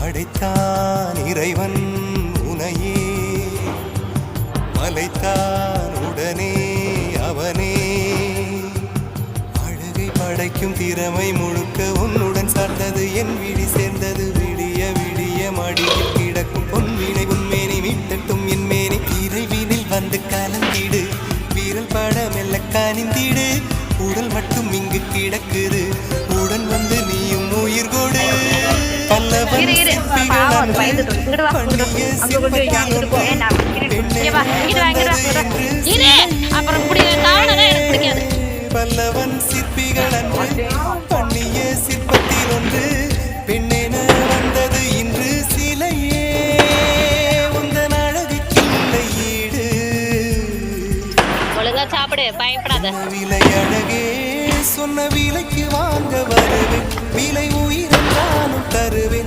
படைத்தான் இறைவன் உனையே மலைத்தான் உடனே அவனே அழகை படைக்கும் திறமை முழுக்க உன்னுடன் சார்ந்தது என் விழி சேர்ந்தது விடிய விடிய மடியில் கிடக்கும் பொன்வினை உன்மேனி மீட்டட்டும் என் மேனி இறைவினில் வந்து கலந்திடு வீரல் பட மெல்ல கனிந்திடு உடல் மட்டும் இங்கு கிடக்குது உடன் வந்து நீயும் உயிர் கொடு பல்லவன் பல்லவன் சிற்பிகள் அன்று பண்ணிய சிற்பத்தில் ஒன்று பெண்ணென வந்தது இன்று சிலையே உந்தன் அழகுக்கில்லை ஈடு சாப்பிடு பயப்படாத விலை அழகே சொன்ன விலைக்கு வாங்க வருவேன் விலை உயிரென்றாலும் தருவேன்